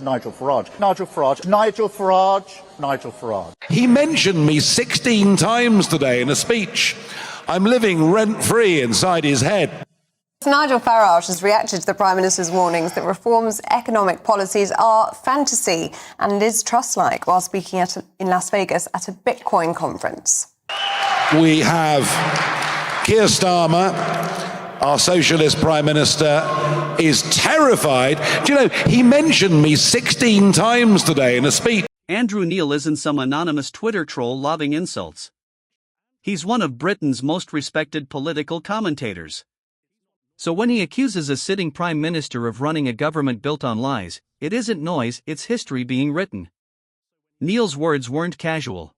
Nigel Farage, Nigel Farage, Nigel Farage, Nigel Farage. He mentioned me 16 times today in a speech. I'm living rent-free inside his head. Nigel Farage has reacted to the Prime Minister's warnings that reform's economic policies are fantasy and is trust-like while speaking in Las Vegas at a Bitcoin conference. We have Keir Starmer, our socialist Prime Minister, is terrified. Do you know, he mentioned me 16 times today in a speech. Andrew Neil isn't some anonymous Twitter troll lobbing insults. He's one of Britain's most respected political commentators. So when he accuses a sitting Prime Minister of running a government built on lies, it isn't noise, it's history being written. Neil's words weren't casual.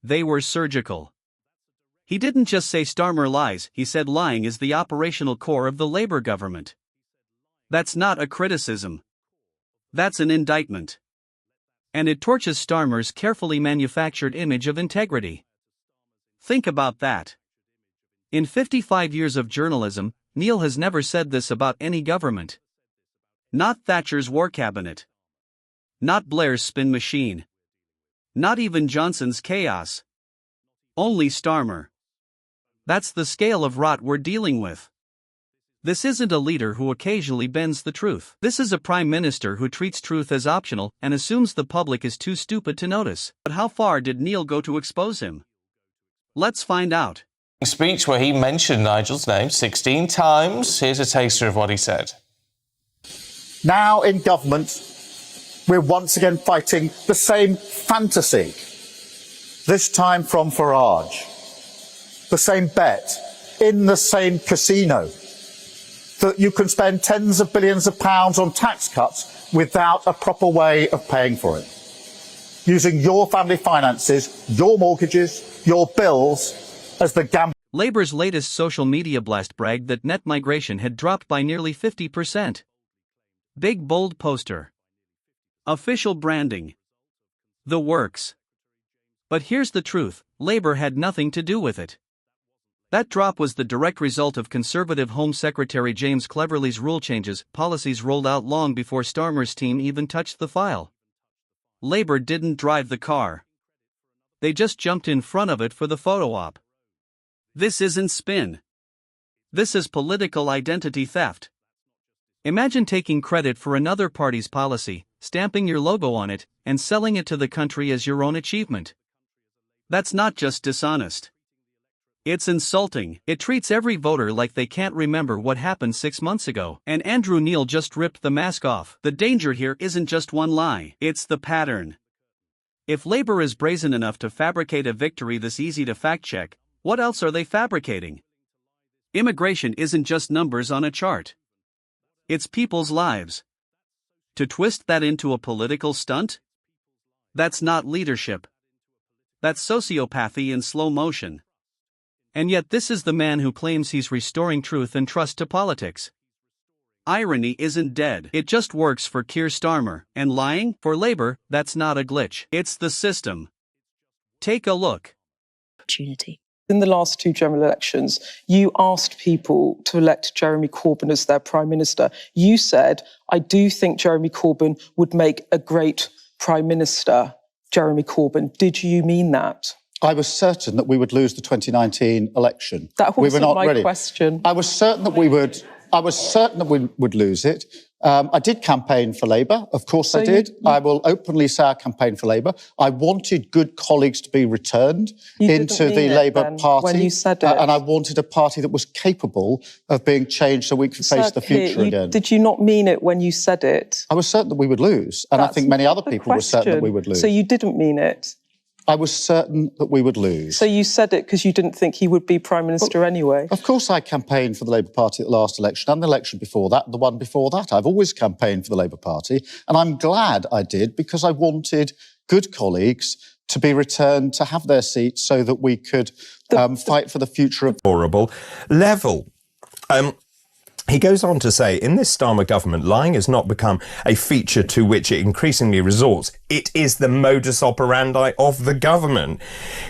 They were surgical. He didn't just say Starmer lies, he said lying is the operational core of the Labour government. That's not a criticism. That's an indictment. And it torches Starmer's carefully manufactured image of integrity. Think about that. In 55 years of journalism, Neil has never said this about any government. Not Thatcher's war cabinet. Not Blair's spin machine. Not even Johnson's chaos. Only Starmer. That's the scale of rot we're dealing with. This isn't a leader who occasionally bends the truth. This is a Prime Minister who treats truth as optional and assumes the public is too stupid to notice. But how far did Neil go to expose him? Let's find out. Speech where he mentioned Nigel's name 16 times. Here's a taster of what he said. Now in government, we're once again fighting the same fantasy. This time from Farage. The same bet in the same casino. That you can spend tens of billions of pounds on tax cuts without a proper way of paying for it. Using your family finances, your mortgages, your bills as the gamble. Labour's latest social media blast bragged that net migration had dropped by nearly 50%. Big bold poster. Official branding. The works. But here's the truth, Labour had nothing to do with it. That drop was the direct result of Conservative Home Secretary James Cleverly's rule changes, policies rolled out long before Starmer's team even touched the file. Labour didn't drive the car. They just jumped in front of it for the photo op. This isn't spin. This is political identity theft. Imagine taking credit for another party's policy, stamping your logo on it, and selling it to the country as your own achievement. That's not just dishonest. It's insulting. It treats every voter like they can't remember what happened 6 months ago. And Andrew Neil just ripped the mask off. The danger here isn't just one lie, it's the pattern. If Labour is brazen enough to fabricate a victory this easy to fact-check, what else are they fabricating? Immigration isn't just numbers on a chart. It's people's lives. To twist that into a political stunt? That's not leadership. That's sociopathy in slow motion. And yet this is the man who claims he's restoring truth and trust to politics. Irony isn't dead, it just works for Keir Starmer, and lying, for Labour, that's not a glitch. It's the system. Take a look. Opportunity. In the last two general elections, you asked people to elect Jeremy Corbyn as their Prime Minister. You said, I do think Jeremy Corbyn would make a great Prime Minister. Jeremy Corbyn, did you mean that? I was certain that we would lose the 2019 election. That wasn't we were not my ready. question. I was certain that we would. I was certain that we would lose it. I did campaign for Labour. Of course I did. I will openly say I campaigned for Labour. I wanted good colleagues to be returned into the Labour Party. When you said it. And I wanted a party that was capable of being changed so we could face the future again. Did you not mean it when you said it? I was certain that we would lose. And I think many other people were certain that we would lose. So you didn't mean it? I was certain that we would lose. So you said it because you didn't think he would be Prime Minister anyway? Of course I campaigned for the Labour Party at the last election and the election before that, the one before that. I've always campaigned for the Labour Party, and I'm glad I did because I wanted good colleagues to be returned to have their seats so that we could fight for the future of... ...horrible level. He goes on to say, in this Starmer government, lying has not become a feature to which it increasingly resorts. It is the modus operandi of the government.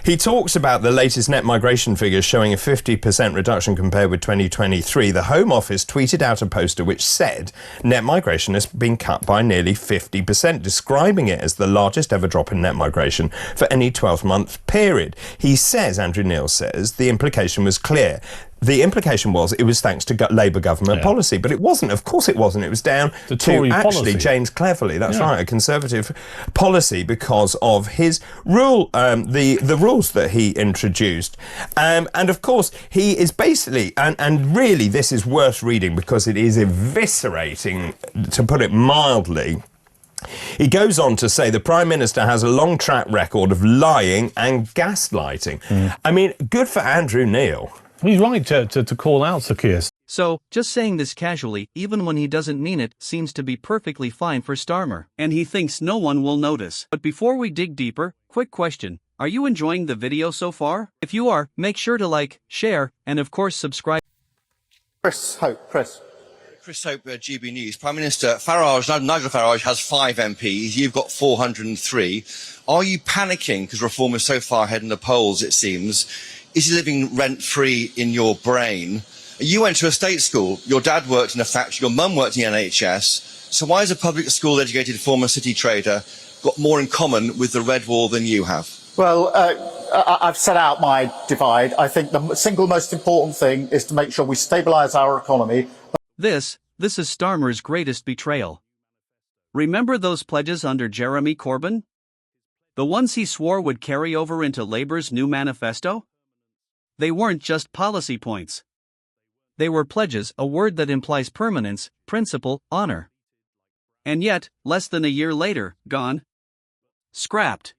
He talks about the latest net migration figures showing a 50% reduction compared with 2023. The Home Office tweeted out a poster which said net migration has been cut by nearly 50%, describing it as the largest ever drop in net migration for any 12-month period. He says, Andrew Neil says, the implication was clear. The implication was it was thanks to Labour government policy, but it wasn't. Of course it wasn't. It was down to Tory actually policy. James Cleverly. That's right, a Conservative policy because of his rule, the rules that he introduced. And of course, he is basically, and really this is worth reading because it is eviscerating, to put it mildly. He goes on to say the Prime Minister has a long track record of lying and gaslighting. I mean, good for Andrew Neil. He's right to call out Sir Keir. So, just saying this casually, even when he doesn't mean it, seems to be perfectly fine for Starmer, and he thinks no one will notice. But before we dig deeper, quick question. Are you enjoying the video so far? If you are, make sure to like, share, and of course subscribe. Chris Hope, Chris. Chris Hope, GB News. Prime Minister Nigel Farage has 5 MPs. You've got 403. Are you panicking because Reform is so far ahead in the polls, it seems? Is he living rent-free in your brain? You went to a state school. Your dad worked in a factory. Your mum worked in the NHS. So why has a public school-educated former city trader got more in common with the Red Wall than you have? Well, I've set out my divide. I think the single most important thing is to make sure we stabilise our economy. This is Starmer's greatest betrayal. Remember those pledges under Jeremy Corbyn? The ones he swore would carry over into Labour's new manifesto? They weren't just policy points. They were pledges, a word that implies permanence, principle, honor. And yet, less than a year later, gone. Scrapped.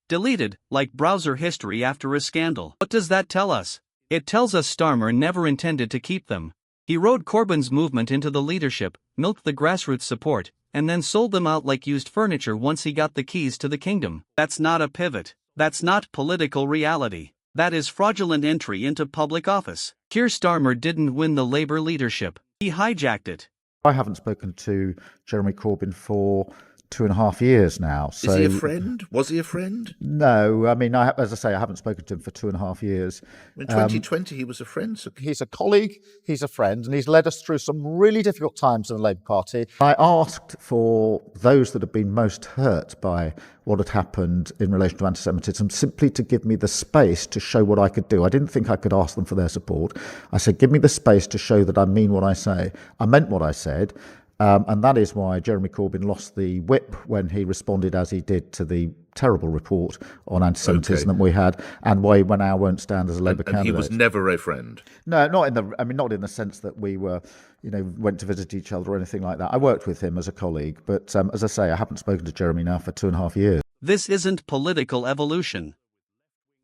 Deleted, like browser history after a scandal. What does that tell us? It tells us Starmer never intended to keep them. He rode Corbyn's movement into the leadership, milked the grassroots support, and then sold them out like used furniture once he got the keys to the kingdom. That's not a pivot. That's not political reality. That is fraudulent entry into public office. Keir Starmer didn't win the Labour leadership. He hijacked it. I haven't spoken to Jeremy Corbyn for 2.5 years now. So, is he a friend? Was he a friend? No, I mean, as I say, I haven't spoken to him for 2.5 years. In 2020, he was a friend. So He's a colleague, he's a friend, and he's led us through some really difficult times in the Labour Party. I asked for those that have been most hurt by what had happened in relation to anti-Semitism simply to give me the space to show what I could do. I didn't think I could ask them for their support. I said, give me the space to show that I mean what I say. I meant what I said. And that is why Jeremy Corbyn lost the whip when he responded as he did to the terrible report on anti-Semitism that we had, and why he now won't stand as a Labour candidate. He was never a friend. No, not in the sense that we were, went to visit each other or anything like that. I worked with him as a colleague, but as I say, I haven't spoken to Jeremy now for 2.5 years. This isn't political evolution.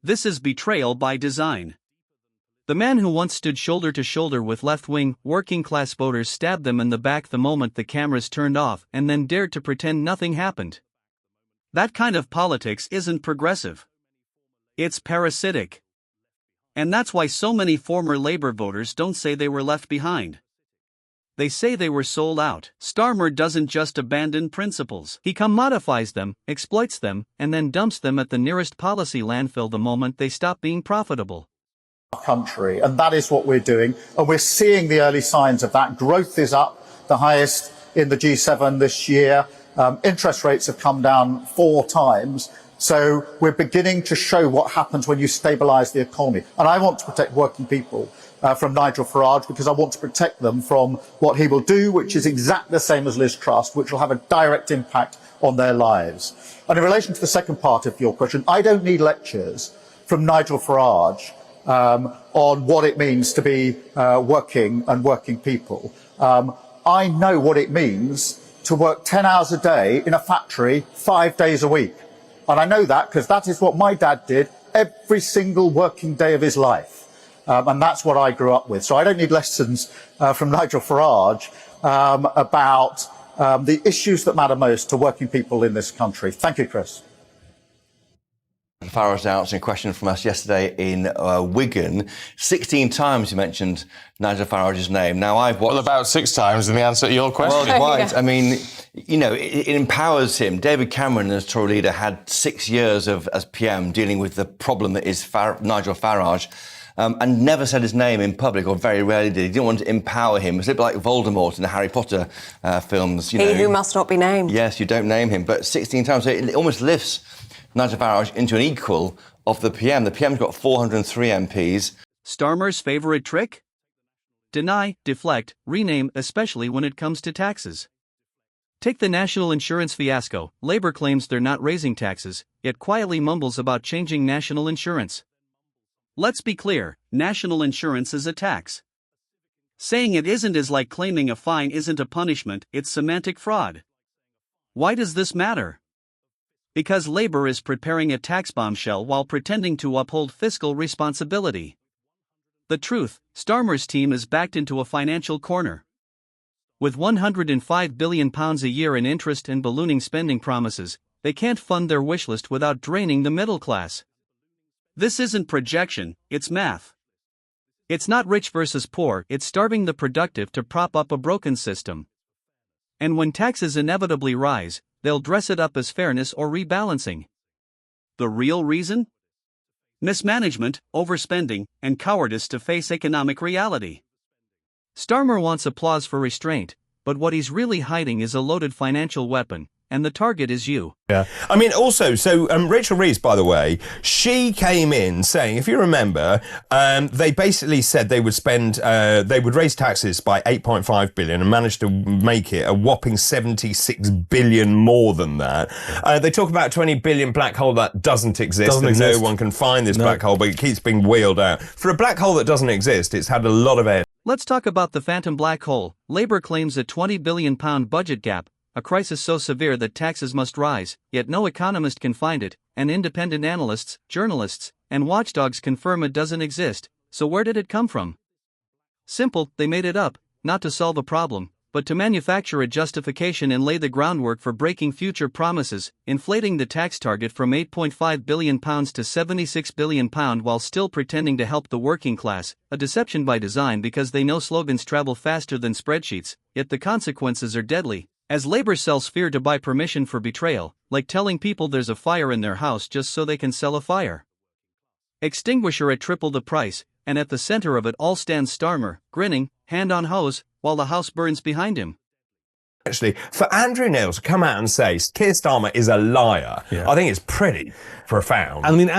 This is betrayal by design. The man who once stood shoulder to shoulder with left-wing, working-class voters stabbed them in the back the moment the cameras turned off and then dared to pretend nothing happened. That kind of politics isn't progressive. It's parasitic. And that's why so many former Labour voters don't say they were left behind. They say they were sold out. Starmer doesn't just abandon principles. He commodifies them, exploits them, and then dumps them at the nearest policy landfill the moment they stop being profitable. Country, and that is what we're doing, and we're seeing the early signs of that. Growth is up, the highest in the G7 this year. Interest rates have come down 4 times, so we're beginning to show what happens when you stabilise the economy. And I want to protect working people from Nigel Farage, because I want to protect them from what he will do, which is exactly the same as Liz Truss, which will have a direct impact on their lives. And in relation to the second part of your question, I don't need lectures from Nigel Farage on what it means to be working people. I know what it means to work 10 hours a day in a factory 5 days a week. And I know that because that is what my dad did every single working day of his life. And that's what I grew up with. So I don't need lessons from Nigel Farage about the issues that matter most to working people in this country. Thank you, Chris. Farage answering a question from us yesterday in Wigan. 16 times you mentioned Nigel Farage's name. Now, I've watched... Well, about 6 times in the answer to your question. Well, right. I mean, you know, it empowers him. David Cameron, as Tory leader, had 6 years as PM dealing with the problem that is Nigel Farage. And never said his name in public, or very rarely did. He didn't want to empower him. It's a bit like Voldemort in the Harry Potter films. You know, who must not be named. Yes, you don't name him, but 16 times. So it almost lifts Nigel Farage into an equal of the PM. The PM's got 403 MPs. Starmer's favourite trick? Deny, deflect, rename, especially when it comes to taxes. Take the national insurance fiasco. Labour claims they're not raising taxes, yet quietly mumbles about changing national insurance. Let's be clear, national insurance is a tax. Saying it isn't is like claiming a fine isn't a punishment, it's semantic fraud. Why does this matter? Because Labour is preparing a tax bombshell while pretending to uphold fiscal responsibility. The truth, Starmer's team is backed into a financial corner. With £105 billion a year in interest and ballooning spending promises, they can't fund their wish list without draining the middle class. This isn't projection, it's math. It's not rich versus poor, it's starving the productive to prop up a broken system. And when taxes inevitably rise, they'll dress it up as fairness or rebalancing. The real reason? Mismanagement, overspending, and cowardice to face economic reality. Starmer wants applause for restraint, but what he's really hiding is a loaded financial weapon, and the target is you. Yeah. I mean, also, so Rachel Reeves, by the way, she came in saying, if you remember, they basically said they would spend, they would raise taxes by 8.5 billion and managed to make it a whopping 76 billion more than that. They talk about a 20 billion black hole that doesn't exist. No one can find this black hole, but it keeps being wheeled out. For a black hole that doesn't exist, it's had a lot of air. Let's talk about the phantom black hole. Labour claims a £20 billion budget gap, a crisis so severe that taxes must rise, yet no economist can find it, and independent analysts, journalists, and watchdogs confirm it doesn't exist. So where did it come from? Simple, they made it up, not to solve a problem, but to manufacture a justification and lay the groundwork for breaking future promises, inflating the tax target from £8.5 billion to £76 billion while still pretending to help the working class, a deception by design because they know slogans travel faster than spreadsheets, yet the consequences are deadly. As Labour sells fear to buy permission for betrayal, like telling people there's a fire in their house just so they can sell a fire extinguisher at triple the price, and at the centre of it all stands Starmer, grinning, hand on hose, while the house burns behind him. Actually, for Andrew Neil to come out and say Keir Starmer is a liar, I think it's pretty profound. I mean,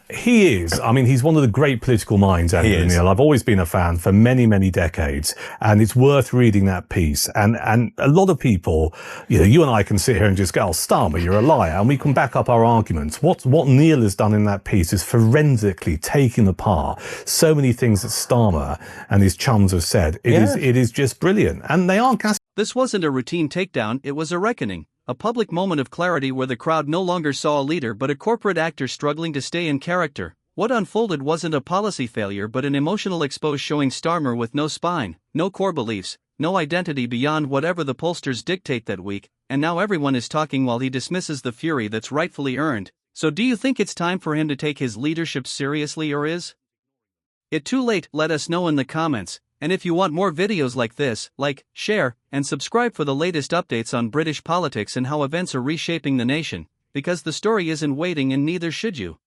he is. I mean, he's one of the great political minds, Andrew Neil. I've always been a fan for many, many decades, and it's worth reading that piece. And a lot of people, you know, you and I can sit here and just go, oh, Starmer, you're a liar, and we can back up our arguments. What Neil has done in that piece is forensically taking apart so many things that Starmer and his chums have said. It is just brilliant. And they aren't casting. This wasn't a routine takedown, it was a reckoning, a public moment of clarity where the crowd no longer saw a leader but a corporate actor struggling to stay in character. What unfolded wasn't a policy failure but an emotional expose showing Starmer with no spine, no core beliefs, no identity beyond whatever the pollsters dictate that week, and now everyone is talking while he dismisses the fury that's rightfully earned. So do you think it's time for him to take his leadership seriously, or is it too late? Let us know in the comments. And if you want more videos like this, like, share, and subscribe for the latest updates on British politics and how events are reshaping the nation, because the story isn't waiting and neither should you.